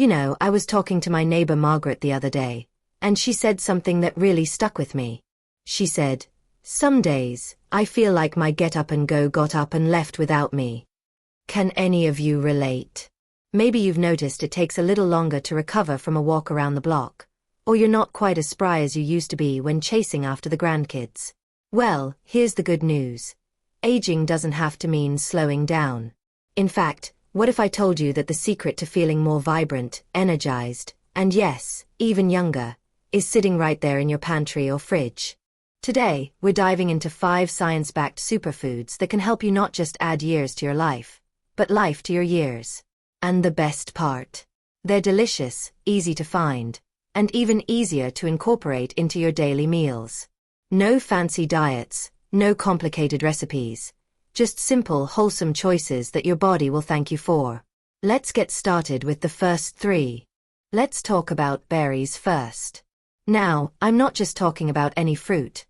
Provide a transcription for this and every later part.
I was talking to my neighbor Margaret the other day, and she said something that really stuck with me. She said, "Some days, I feel like my get up and go got up and left without me." Can any of you relate? Maybe you've noticed it takes a little longer to recover from a walk around the block, or you're not quite as spry as you used to be when chasing after the grandkids. Well, here's the good news. Aging doesn't have to mean slowing down. In fact, what if I told you that the secret to feeling more vibrant, energized, and yes, even younger, is sitting right there in your pantry or fridge? Today, we're diving into 5 science-backed superfoods that can help you not just add years to your life, but life to your years. And the best part? They're delicious, easy to find, and even easier to incorporate into your daily meals. No fancy diets, no complicated recipes. Just simple, wholesome choices that your body will thank you for. Let's get started with the first 3. Let's talk about berries first. Now, I'm not just talking about any fruit.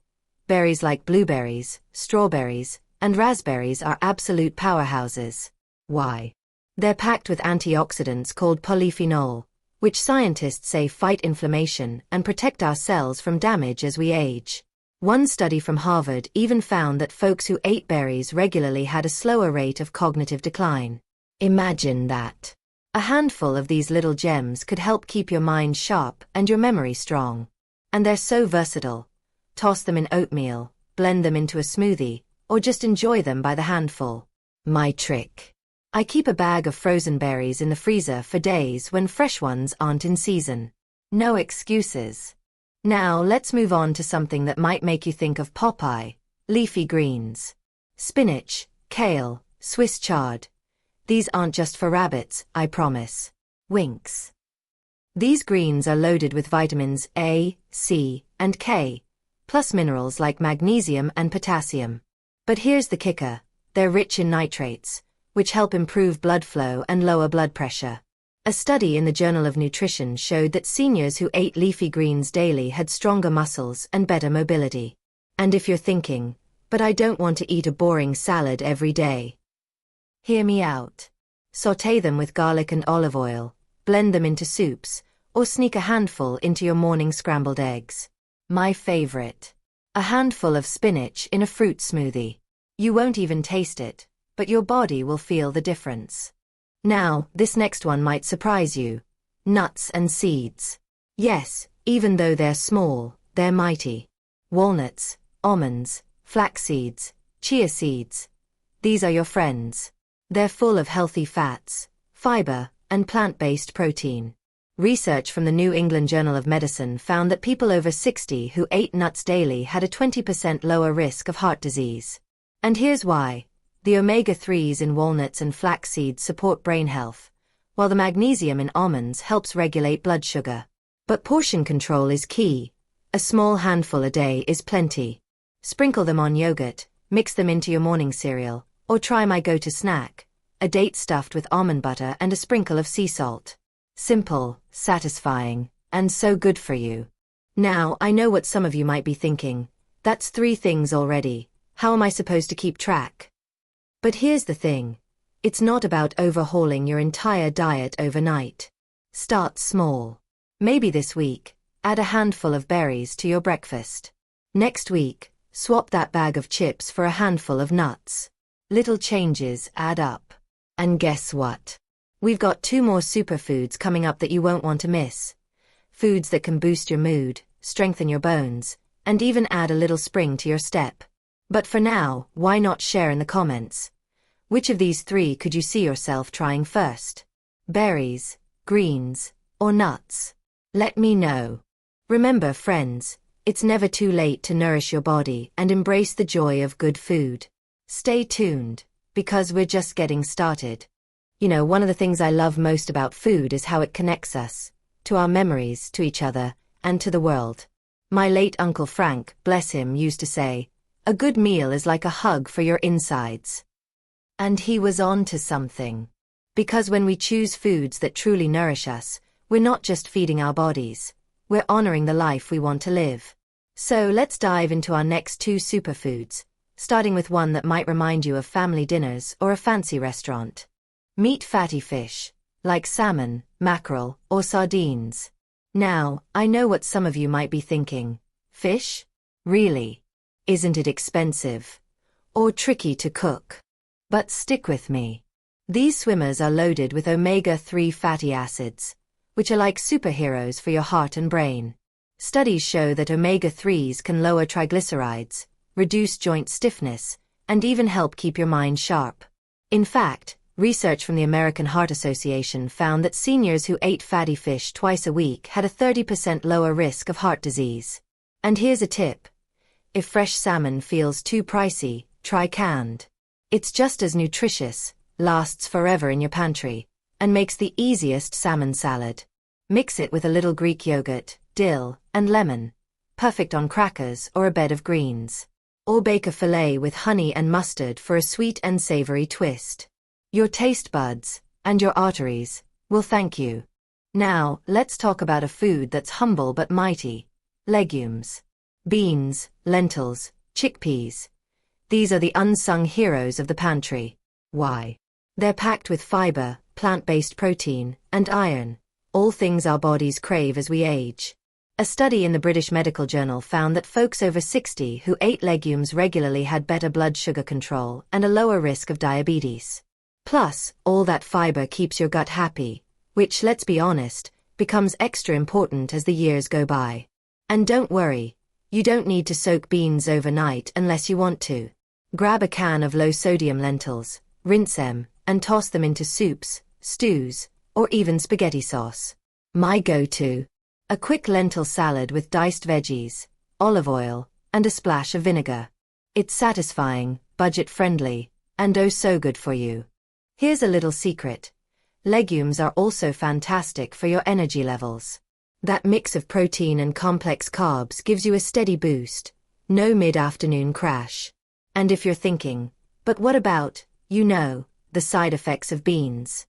Berries like blueberries, strawberries, and raspberries are absolute powerhouses. Why? They're packed with antioxidants called polyphenol, which scientists say fight inflammation and protect our cells from damage as we age. One study from Harvard even found that folks who ate berries regularly had a slower rate of cognitive decline. Imagine that. A handful of these little gems could help keep your mind sharp and your memory strong. And they're so versatile. Toss them in oatmeal, blend them into a smoothie, or just enjoy them by the handful. My trick. I keep a bag of frozen berries in the freezer for days when fresh ones aren't in season. No excuses. Now let's move on to something that might make you think of Popeye, leafy greens. Spinach, kale, Swiss chard. These aren't just for rabbits, I promise. Winks. These greens are loaded with vitamins A, C, and K, plus minerals like magnesium and potassium. But here's the kicker, they're rich in nitrates, which help improve blood flow and lower blood pressure. A study in the Journal of Nutrition showed that seniors who ate leafy greens daily had stronger muscles and better mobility. And if you're thinking, but I don't want to eat a boring salad every day. Hear me out. Sauté them with garlic and olive oil, blend them into soups, or sneak a handful into your morning scrambled eggs. My favorite. A handful of spinach in a fruit smoothie. You won't even taste it, but your body will feel the difference. Now, this next one might surprise you. Nuts and seeds. Yes, even though they're small, they're mighty. Walnuts, almonds, flax seeds, chia seeds. These are your friends. They're full of healthy fats, fiber, and plant-based protein. Research from the New England Journal of Medicine found that people over 60 who ate nuts daily had a 20% lower risk of heart disease. And here's why. The omega-3s in walnuts and flax seeds support brain health, while the magnesium in almonds helps regulate blood sugar. But portion control is key. A small handful a day is plenty. Sprinkle them on yogurt, mix them into your morning cereal, or try my go-to snack, a date stuffed with almond butter and a sprinkle of sea salt. Simple, satisfying, and so good for you. Now, I know what some of you might be thinking. That's 3 things already. How am I supposed to keep track? But here's the thing. It's not about overhauling your entire diet overnight. Start small. Maybe this week, add a handful of berries to your breakfast. Next week, swap that bag of chips for a handful of nuts. Little changes add up. And guess what? We've got 2 more superfoods coming up that you won't want to miss. Foods that can boost your mood, strengthen your bones, and even add a little spring to your step. But for now, why not share in the comments? Which of these 3 could you see yourself trying first? Berries, greens, or nuts? Let me know. Remember, friends, it's never too late to nourish your body and embrace the joy of good food. Stay tuned, because we're just getting started. One of the things I love most about food is how it connects us, to our memories, to each other, and to the world. My late Uncle Frank, bless him, used to say, "A good meal is like a hug for your insides." And he was on to something. Because when we choose foods that truly nourish us, we're not just feeding our bodies, we're honoring the life we want to live. So let's dive into our next 2 superfoods, starting with one that might remind you of family dinners or a fancy restaurant. Meet fatty fish. like salmon, mackerel, or sardines. Now, I know what some of you might be thinking. Fish? Really? Isn't it expensive? Or tricky to cook? But stick with me. These swimmers are loaded with omega-3 fatty acids, which are like superheroes for your heart and brain. Studies show that omega-3s can lower triglycerides, reduce joint stiffness, and even help keep your mind sharp. In fact, research from the American Heart Association found that seniors who ate fatty fish twice a week had a 30% lower risk of heart disease. And here's a tip. If fresh salmon feels too pricey, try canned. It's just as nutritious, lasts forever in your pantry, and makes the easiest salmon salad. Mix it with a little Greek yogurt, dill, and lemon. Perfect on crackers or a bed of greens. Or bake a fillet with honey and mustard for a sweet and savory twist. Your taste buds, and your arteries, will thank you. Now, let's talk about a food that's humble but mighty. Legumes. Beans, lentils, chickpeas. These are the unsung heroes of the pantry. Why? They're packed with fiber, plant-based protein, and iron, all things our bodies crave as we age. A study in the British Medical Journal found that folks over 60 who ate legumes regularly had better blood sugar control and a lower risk of diabetes. Plus, all that fiber keeps your gut happy, which, let's be honest, becomes extra important as the years go by. And don't worry, you don't need to soak beans overnight unless you want to. Grab a can of low-sodium lentils, rinse them, and toss them into soups, stews, or even spaghetti sauce. My go-to. A quick lentil salad with diced veggies, olive oil, and a splash of vinegar. It's satisfying, budget-friendly, and oh so good for you. Here's a little secret. Legumes are also fantastic for your energy levels. That mix of protein and complex carbs gives you a steady boost, no mid-afternoon crash. And if you're thinking, but what about, the side effects of beans?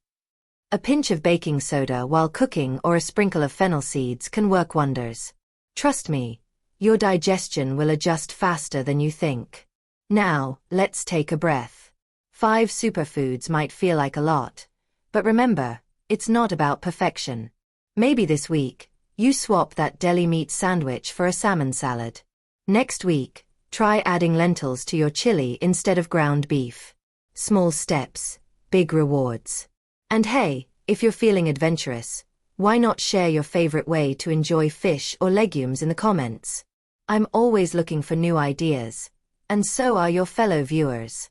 A pinch of baking soda while cooking or a sprinkle of fennel seeds can work wonders. Trust me, your digestion will adjust faster than you think. Now, let's take a breath. 5 superfoods might feel like a lot, but remember, it's not about perfection. Maybe this week, you swap that deli meat sandwich for a salmon salad. Next week, try adding lentils to your chili instead of ground beef. Small steps, big rewards. And hey, if you're feeling adventurous, why not share your favorite way to enjoy fish or legumes in the comments? I'm always looking for new ideas, and so are your fellow viewers.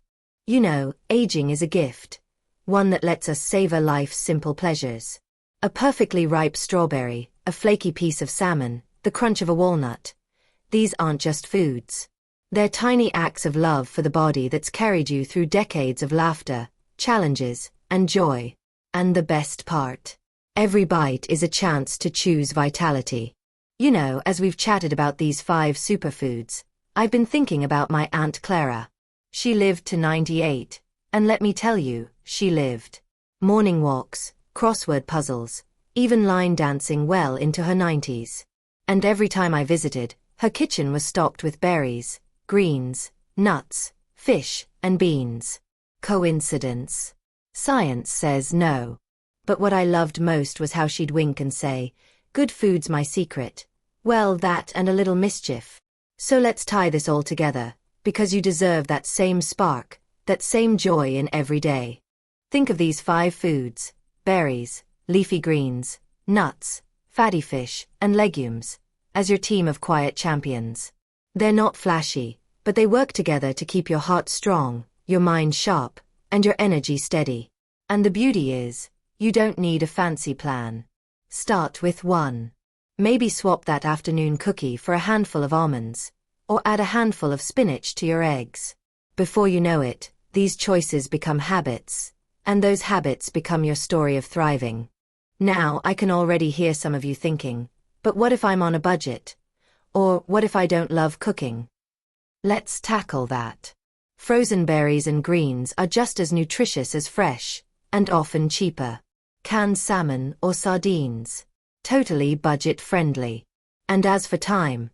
Aging is a gift, one that lets us savor life's simple pleasures. A perfectly ripe strawberry, a flaky piece of salmon, the crunch of a walnut. These aren't just foods. They're tiny acts of love for the body that's carried you through decades of laughter, challenges, and joy. And the best part? Every bite is a chance to choose vitality. As we've chatted about these 5 superfoods, I've been thinking about my Aunt Clara. She lived to 98, and let me tell you, she lived. Morning walks, crossword puzzles, even line dancing well into her 90s. And every time I visited, her kitchen was stocked with berries, greens, nuts, fish, and beans. Coincidence? Science says no. But what I loved most was how she'd wink and say, "Good food's my secret." Well, that and a little mischief. So let's tie this all together, because you deserve that same spark, that same joy in every day. Think of these 5 foods: berries, leafy greens, nuts, fatty fish, and legumes, as your team of quiet champions. They're not flashy, but they work together to keep your heart strong, your mind sharp, and your energy steady. And the beauty is, you don't need a fancy plan. Start with 1. Maybe swap that afternoon cookie for a handful of almonds, or add a handful of spinach to your eggs. Before you know it, these choices become habits, and those habits become your story of thriving. Now I can already hear some of you thinking, but what if I'm on a budget? Or what if I don't love cooking? Let's tackle that. Frozen berries and greens are just as nutritious as fresh, and often cheaper. Canned salmon or sardines. Totally budget-friendly. And as for time,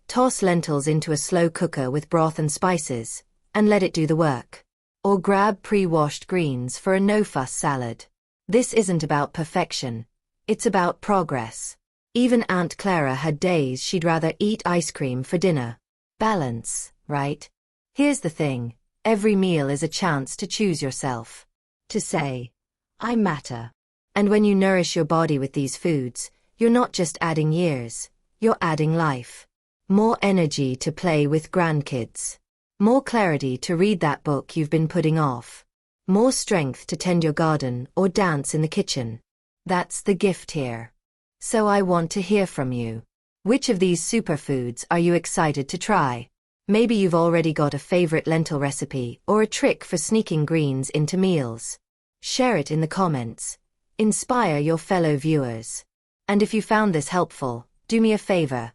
toss lentils into a slow cooker with broth and spices, and let it do the work. Or grab pre-washed greens for a no-fuss salad. This isn't about perfection. It's about progress. Even Aunt Clara had days she'd rather eat ice cream for dinner. Balance, right? Here's the thing. Every meal is a chance to choose yourself. To say, I matter. And when you nourish your body with these foods, you're not just adding years, you're adding life. More energy to play with grandkids. More clarity to read that book you've been putting off. More strength to tend your garden or dance in the kitchen. That's the gift here. So I want to hear from you. Which of these superfoods are you excited to try? Maybe you've already got a favorite lentil recipe or a trick for sneaking greens into meals. Share it in the comments. Inspire your fellow viewers. And if you found this helpful, do me a favor.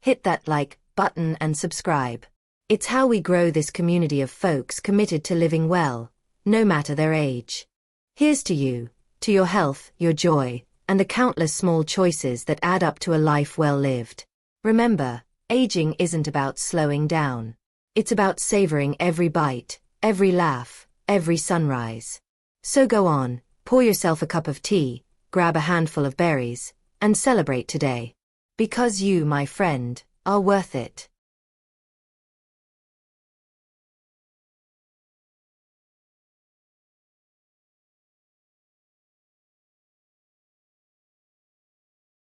Hit that like button and subscribe. It's how we grow this community of folks committed to living well, no matter their age. Here's to you, to your health, your joy, and the countless small choices that add up to a life well lived. Remember, aging isn't about slowing down. It's about savoring every bite, every laugh, every sunrise. So go on, pour yourself a cup of tea, grab a handful of berries, and celebrate today. Because you, my friend, are worth it.